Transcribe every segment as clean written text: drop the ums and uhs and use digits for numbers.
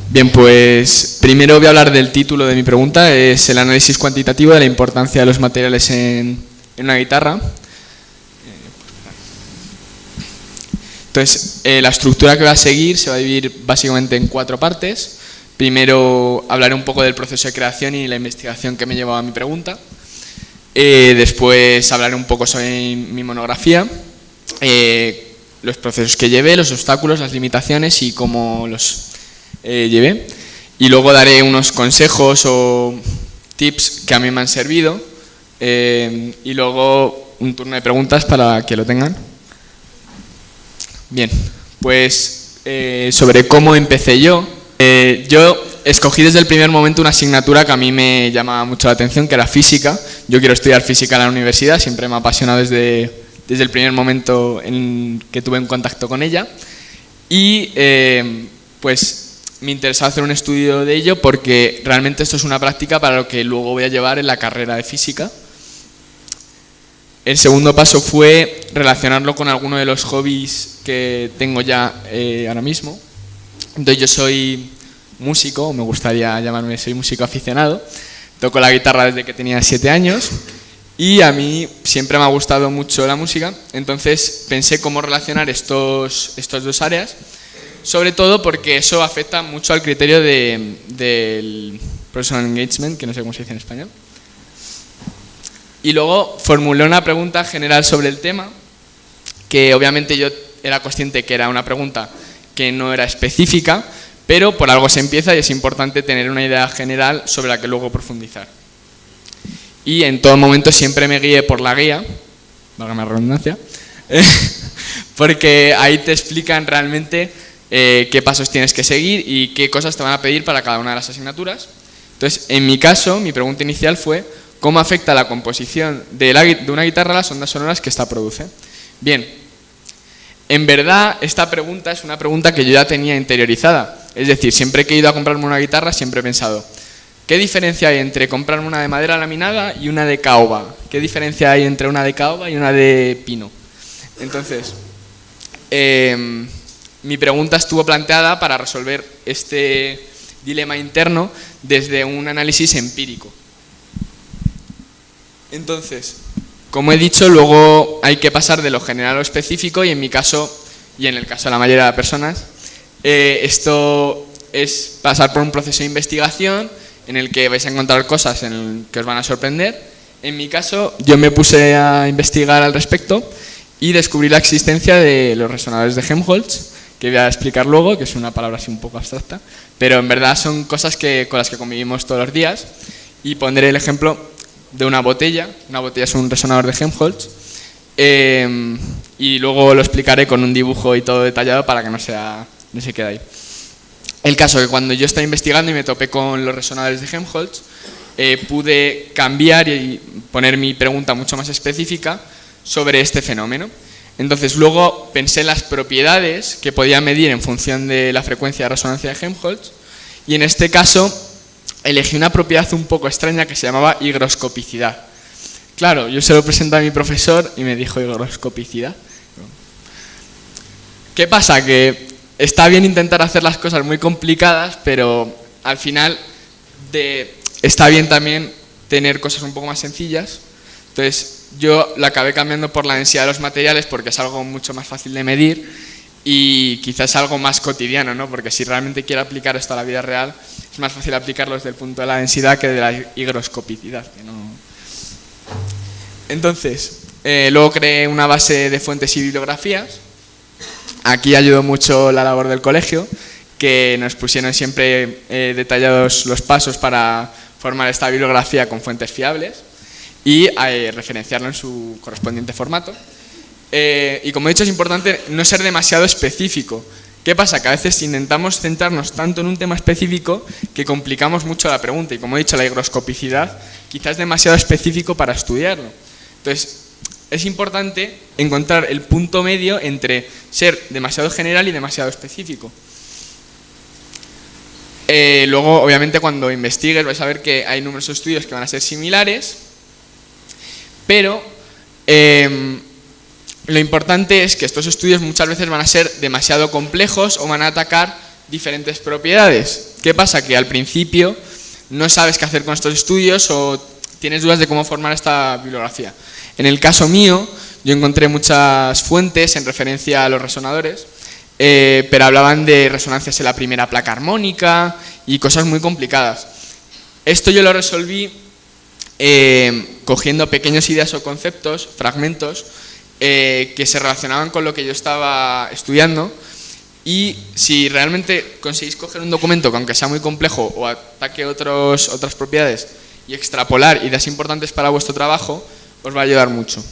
Bien, pues primero voy a hablar del título de mi pregunta, es el análisis cuantitativo de la importancia de los materiales en una guitarra. Entonces, la estructura que voy a seguir se va a dividir básicamente en 4 partes. Primero hablaré un poco del proceso de creación y la investigación que me llevó a mi pregunta. Después hablaré un poco sobre mi monografía, los procesos que llevé, los obstáculos, las limitaciones y cómo los llevé. Y luego daré unos consejos o tips que a mí me han servido y luego un turno de preguntas para que lo tengan. Bien, pues sobre cómo empecé yo. Yo escogí desde el primer momento una asignatura que a mí me llamaba mucho la atención, que era física. Yo quiero estudiar física en la universidad, siempre me ha apasionado desde el primer momento en que tuve en contacto con ella. Y pues me interesaba hacer un estudio de ello porque realmente esto es una práctica para lo que luego voy a llevar en la carrera de física. El segundo paso fue relacionarlo con alguno de los hobbies que tengo ya ahora mismo. Entonces yo soy músico, me gustaría llamarme, soy músico aficionado. Toco la guitarra desde que tenía 7 años y a mí siempre me ha gustado mucho la música. Entonces pensé cómo relacionar estos 2 áreas, sobre todo porque eso afecta mucho al criterio del personal engagement, que no sé cómo se dice en español. Y luego formulé una pregunta general sobre el tema, que obviamente yo era consciente que era una pregunta que no era específica, pero por algo se empieza y es importante tener una idea general sobre la que luego profundizar. Y en todo momento siempre me guié por la guía, válgame la redundancia, porque ahí te explican realmente qué pasos tienes que seguir y qué cosas te van a pedir para cada una de las asignaturas. Entonces, en mi caso, mi pregunta inicial fue ¿cómo afecta la composición de una guitarra a las ondas sonoras que ésta produce? Bien, en verdad esta pregunta es una pregunta que yo ya tenía interiorizada. Es decir, siempre que he ido a comprarme una guitarra siempre he pensado ¿qué diferencia hay entre comprarme una de madera laminada y una de caoba? ¿Qué diferencia hay entre una de caoba y una de pino? Entonces, mi pregunta estuvo planteada para resolver este dilema interno desde un análisis empírico. Entonces, como he dicho, luego hay que pasar de lo general a lo específico y en mi caso, y en el caso de la mayoría de personas, esto es pasar por un proceso de investigación en el que vais a encontrar cosas que os van a sorprender. En mi caso, yo me puse a investigar al respecto y descubrí la existencia de los resonadores de Helmholtz, que voy a explicar luego, que es una palabra así un poco abstracta, pero en verdad son cosas con las que convivimos todos los días. Y pondré el ejemplo de una botella es un resonador de Helmholtz, y luego lo explicaré con un dibujo y todo detallado para que no se quede ahí. El caso que cuando yo estaba investigando y me topé con los resonadores de Helmholtz, pude cambiar y poner mi pregunta mucho más específica sobre este fenómeno. Entonces luego pensé en las propiedades que podía medir en función de la frecuencia de resonancia de Helmholtz y en este caso elegí una propiedad un poco extraña que se llamaba higroscopicidad. Claro, yo se lo presenté a mi profesor y me dijo higroscopicidad. ¿Qué pasa? Que está bien intentar hacer las cosas muy complicadas, pero al final está bien también tener cosas un poco más sencillas. Entonces yo la acabé cambiando por la densidad de los materiales porque es algo mucho más fácil de medir y quizás algo más cotidiano, ¿no? Porque si realmente quiero aplicar esto a la vida real, es más fácil aplicarlo desde el punto de la densidad que de la higroscopicidad. Entonces, luego creé una base de fuentes y bibliografías. Aquí ayudó mucho la labor del colegio, que nos pusieron siempre detallados los pasos para formar esta bibliografía con fuentes fiables y referenciarlo en su correspondiente formato. Y como he dicho, es importante no ser demasiado específico. ¿Qué pasa? Que a veces intentamos centrarnos tanto en un tema específico que complicamos mucho la pregunta y, como he dicho, la higroscopicidad quizás es demasiado específico para estudiarlo. Entonces, es importante encontrar el punto medio entre ser demasiado general y demasiado específico. Luego, obviamente, cuando investigues vais a ver que hay numerosos estudios que van a ser similares, pero lo importante es que estos estudios muchas veces van a ser demasiado complejos o van a atacar diferentes propiedades. ¿Qué pasa? Que al principio no sabes qué hacer con estos estudios o tienes dudas de cómo formar esta bibliografía. En el caso mío, yo encontré muchas fuentes en referencia a los resonadores, pero hablaban de resonancias en la primera placa armónica y cosas muy complicadas. Esto yo lo resolví cogiendo pequeñas ideas o conceptos, fragmentos, que se relacionaban con lo que yo estaba estudiando, y si realmente conseguís coger un documento que aunque sea muy complejo o ataque otras propiedades y extrapolar ideas importantes para vuestro trabajo, os va a ayudar mucho.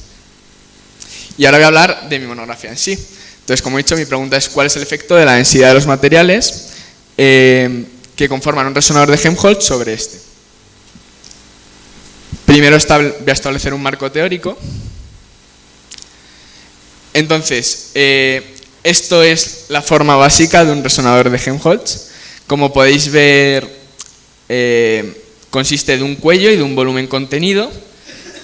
Y ahora voy a hablar de mi monografía en sí. Entonces, como he dicho, mi pregunta es ¿cuál es el efecto de la densidad de los materiales que conforman un resonador de Helmholtz sobre este? Primero voy a establecer un marco teórico. Entonces, esto es la forma básica de un resonador de Helmholtz. Como podéis ver, consiste de un cuello y de un volumen contenido.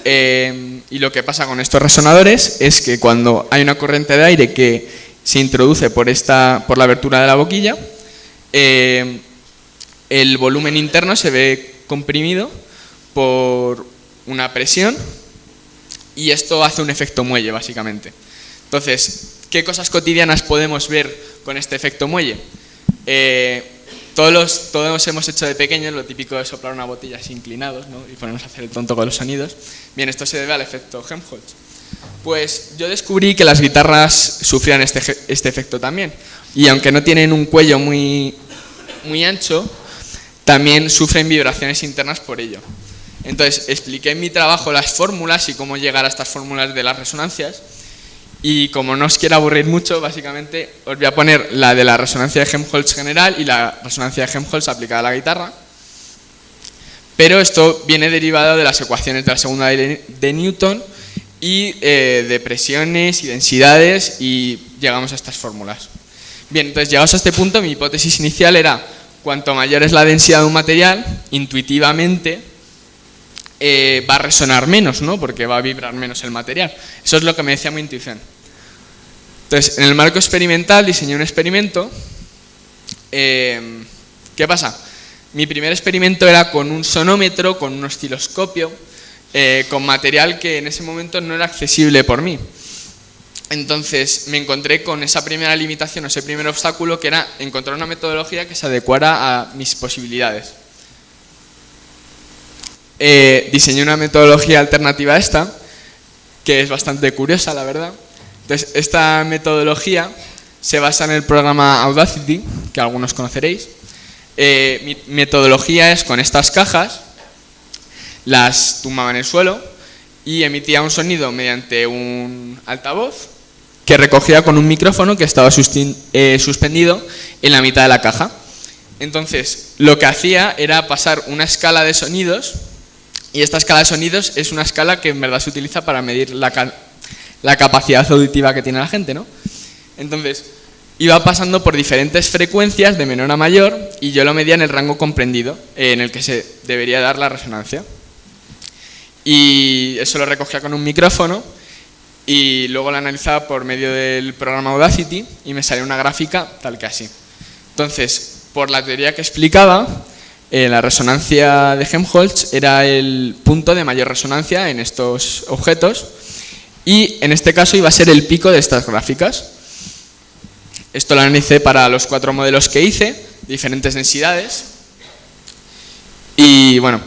Y lo que pasa con estos resonadores es que cuando hay una corriente de aire que se introduce por la abertura de la boquilla, el volumen interno se ve comprimido por una presión y esto hace un efecto muelle, básicamente. Entonces, ¿qué cosas cotidianas podemos ver con este efecto muelle? Todos hemos hecho de pequeños lo típico de soplar una botella así inclinados, ¿no? Y ponernos a hacer el tonto con los sonidos. Bien, esto se debe al efecto Helmholtz. Pues yo descubrí que las guitarras sufrían este efecto también. Y aunque no tienen un cuello muy ancho, también sufren vibraciones internas por ello. Entonces expliqué en mi trabajo las fórmulas y cómo llegar a estas fórmulas de las resonancias. Y como no os quiero aburrir mucho, básicamente os voy a poner la de la resonancia de Helmholtz general y la resonancia de Helmholtz aplicada a la guitarra. Pero esto viene derivado de las ecuaciones de la segunda de Newton y de presiones y densidades, y llegamos a estas fórmulas. Bien, entonces llegados a este punto, mi hipótesis inicial era cuanto mayor es la densidad de un material, intuitivamente va a resonar menos, ¿no? Porque va a vibrar menos el material. Eso es lo que me decía mi intuición. Entonces, en el marco experimental diseñé un experimento. ¿Qué pasa? Mi primer experimento era con un sonómetro, con un osciloscopio, con material que en ese momento no era accesible por mí. Entonces me encontré con esa primera limitación, ese primer obstáculo, que era encontrar una metodología que se adecuara a mis posibilidades. Diseñé una metodología alternativa a esta, que es bastante curiosa, la verdad. Entonces, esta metodología se basa en el programa Audacity, que algunos conoceréis. Mi metodología es con estas cajas, las tumbaba en el suelo y emitía un sonido mediante un altavoz que recogía con un micrófono que estaba suspendido en la mitad de la caja. Entonces, lo que hacía era pasar una escala de sonidos. Y esta escala de sonidos es una escala que en verdad se utiliza para medir la capacidad auditiva que tiene la gente, ¿no? Entonces, iba pasando por diferentes frecuencias de menor a mayor y yo lo medía en el rango comprendido en el que se debería dar la resonancia. Y eso lo recogía con un micrófono y luego lo analizaba por medio del programa Audacity y me salía una gráfica tal que así. Entonces, por la teoría que explicaba, la resonancia de Helmholtz era el punto de mayor resonancia en estos objetos y en este caso iba a ser el pico de estas gráficas. Esto lo analicé para los 4 modelos que hice, diferentes densidades. Y bueno,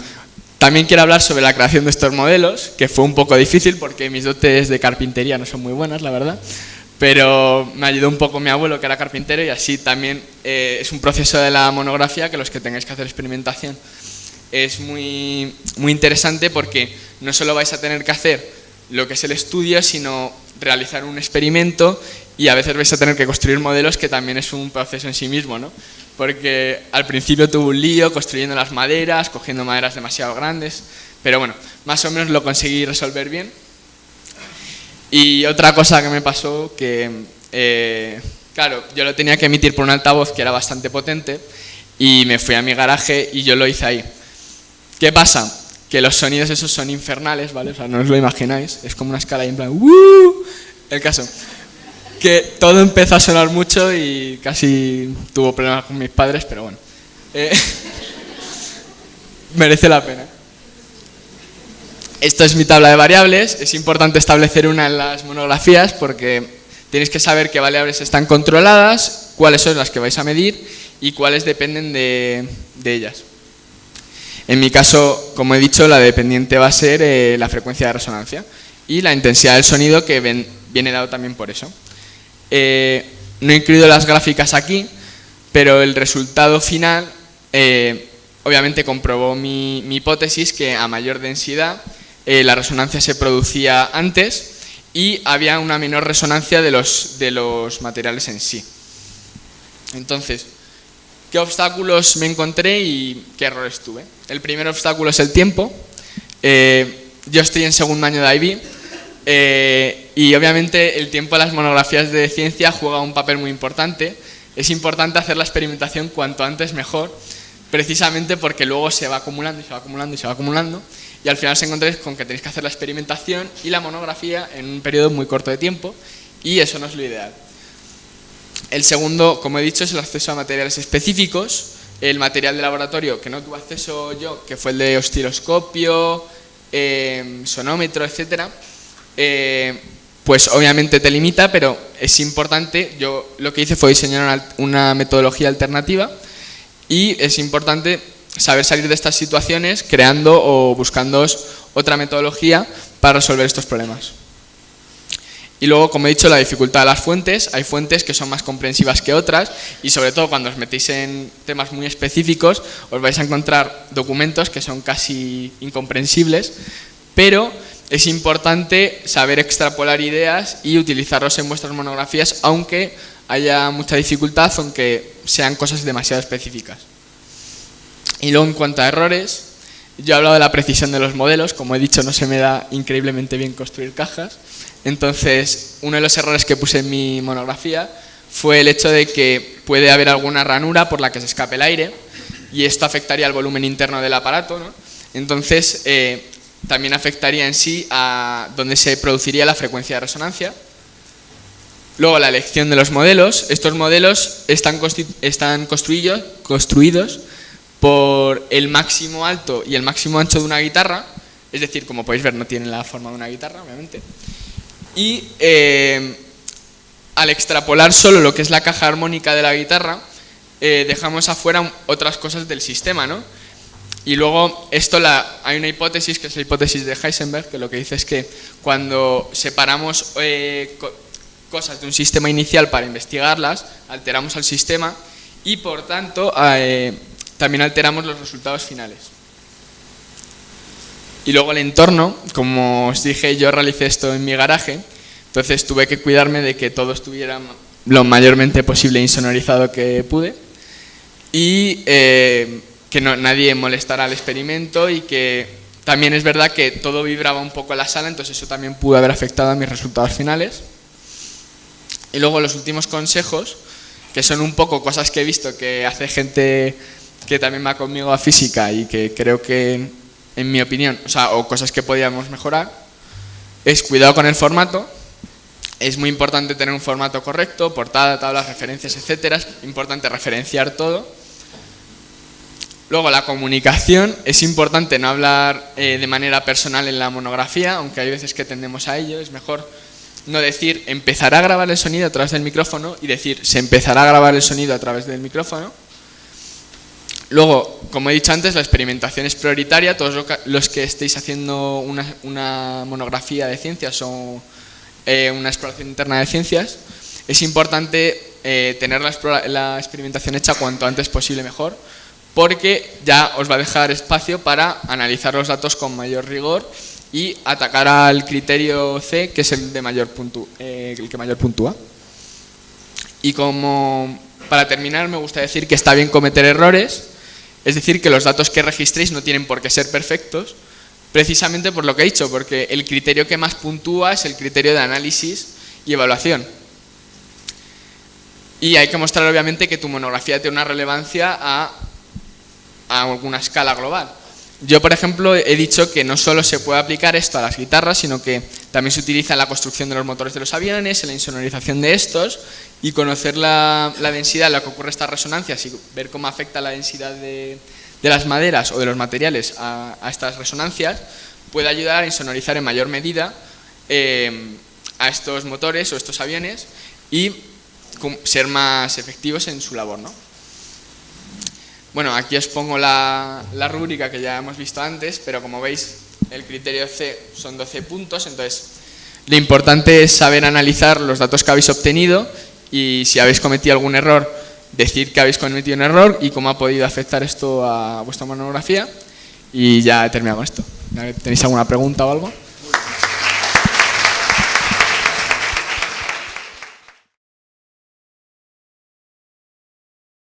también quiero hablar sobre la creación de estos modelos, que fue un poco difícil porque mis dotes de carpintería no son muy buenas, la verdad. Pero me ayudó un poco mi abuelo, que era carpintero, y así también es un proceso de la monografía que los que tengáis que hacer experimentación es muy interesante, porque no solo vais a tener que hacer lo que es el estudio, sino realizar un experimento, y a veces vais a tener que construir modelos, que también es un proceso en sí mismo, ¿no? Porque al principio tuve un lío construyendo las maderas, cogiendo maderas demasiado grandes, pero bueno, más o menos lo conseguí resolver bien. Y otra cosa que me pasó, que claro, yo lo tenía que emitir por un altavoz que era bastante potente y me fui a mi garaje y yo lo hice ahí. ¿Qué pasa? Que los sonidos esos son infernales, ¿vale? O sea, no os lo imagináis, es como una escala ahí en plan ¡wuuu! El caso, que todo empezó a sonar mucho y casi tuvo problemas con mis padres, pero bueno, Eh, merece la pena. Esto es mi tabla de variables. Es importante establecer una en las monografías porque tenéis que saber qué variables están controladas, cuáles son las que vais a medir y cuáles dependen de ellas. En mi caso, como he dicho, la dependiente va a ser la frecuencia de resonancia y la intensidad del sonido, que viene dado también por eso. No he incluido las gráficas aquí, pero el resultado final obviamente comprobó mi hipótesis, que a mayor densidad la resonancia se producía antes y había una menor resonancia de los materiales en sí. Entonces, ¿qué obstáculos me encontré y qué errores tuve? El primer obstáculo es el tiempo. Yo estoy en segundo año de IB y obviamente el tiempo en las monografías de ciencia juega un papel muy importante. Es importante hacer la experimentación cuanto antes mejor, precisamente porque luego se va acumulando y se va acumulando y se va acumulando y al final os encontréis con que tenéis que hacer la experimentación y la monografía en un periodo muy corto de tiempo y eso no es lo ideal. El segundo, como he dicho, es el acceso a materiales específicos. El material de laboratorio que no tuve acceso yo, que fue el de osciloscopio, sonómetro, etcétera, pues obviamente te limita, pero es importante. Yo lo que hice fue diseñar una metodología alternativa y es importante saber salir de estas situaciones creando o buscando otra metodología para resolver estos problemas. Y luego, como he dicho, la dificultad de las fuentes. Hay fuentes que son más comprensivas que otras y sobre todo cuando os metéis en temas muy específicos os vais a encontrar documentos que son casi incomprensibles, pero es importante saber extrapolar ideas y utilizarlos en vuestras monografías, aunque haya mucha dificultad, aunque sean cosas demasiado específicas. Y luego, en cuanto a errores, yo he hablado de la precisión de los modelos. Como he dicho, no se me da increíblemente bien construir cajas. Entonces, uno de los errores que puse en mi monografía fue el hecho de que puede haber alguna ranura por la que se escape el aire y esto afectaría al volumen interno del aparato, ¿no? Entonces, también afectaría en sí a donde se produciría la frecuencia de resonancia. Luego, la elección de los modelos. Estos modelos están construidos por el máximo alto y el máximo ancho de una guitarra, es decir, como podéis ver, no tienen la forma de una guitarra, obviamente. Y al extrapolar solo lo que es la caja armónica de la guitarra, dejamos afuera otras cosas del sistema, ¿no? Y luego hay una hipótesis, que es la hipótesis de Heisenberg, que lo que dice es que cuando separamos cosas de un sistema inicial para investigarlas, alteramos al sistema y por tanto también alteramos los resultados finales. Y luego el entorno, como os dije, yo realicé esto en mi garaje, entonces tuve que cuidarme de que todo estuviera lo mayormente posible insonorizado que pude y que nadie molestara al experimento, y que también es verdad que todo vibraba un poco en la sala, entonces eso también pudo haber afectado a mis resultados finales. Y luego los últimos consejos, que son un poco cosas que he visto que hace gente que también va conmigo a física y que creo que, en mi opinión, o cosas que podíamos mejorar, es cuidado con el formato. Es muy importante tener un formato correcto, portada, tablas, referencias, etcétera. Es importante referenciar todo. Luego, la comunicación. Es importante no hablar de manera personal en la monografía, aunque hay veces que tendemos a ello. Es mejor no decir empezará a grabar el sonido a través del micrófono y decir se empezará a grabar el sonido a través del micrófono. Luego, como he dicho antes, la experimentación es prioritaria. Todos los que estéis haciendo una monografía de ciencias o una exploración interna de ciencias, es importante tener la experimentación hecha cuanto antes posible mejor, porque ya os va a dejar espacio para analizar los datos con mayor rigor y atacar al criterio C, que es el que mayor puntúa. Y para terminar, me gusta decir que está bien cometer errores. Es decir, que los datos que registréis no tienen por qué ser perfectos, precisamente por lo que he dicho, porque el criterio que más puntúa es el criterio de análisis y evaluación. Y hay que mostrar, obviamente, que tu monografía tiene una relevancia a alguna escala global. Yo, por ejemplo, he dicho que no solo se puede aplicar esto a las guitarras, sino que también se utiliza en la construcción de los motores de los aviones, en la insonorización de estos y conocer la densidad en la que ocurren estas resonancias y ver cómo afecta la densidad de las maderas o de los materiales a estas resonancias puede ayudar a insonorizar en mayor medida a estos motores o estos aviones y ser más efectivos en su labor, ¿no? Bueno, aquí os pongo la rúbrica que ya hemos visto antes, pero como veis el criterio C son 12 puntos, entonces lo importante es saber analizar los datos que habéis obtenido y si habéis cometido algún error, decir que habéis cometido un error y cómo ha podido afectar esto a vuestra monografía. Y ya he terminado con esto. ¿Tenéis alguna pregunta o algo?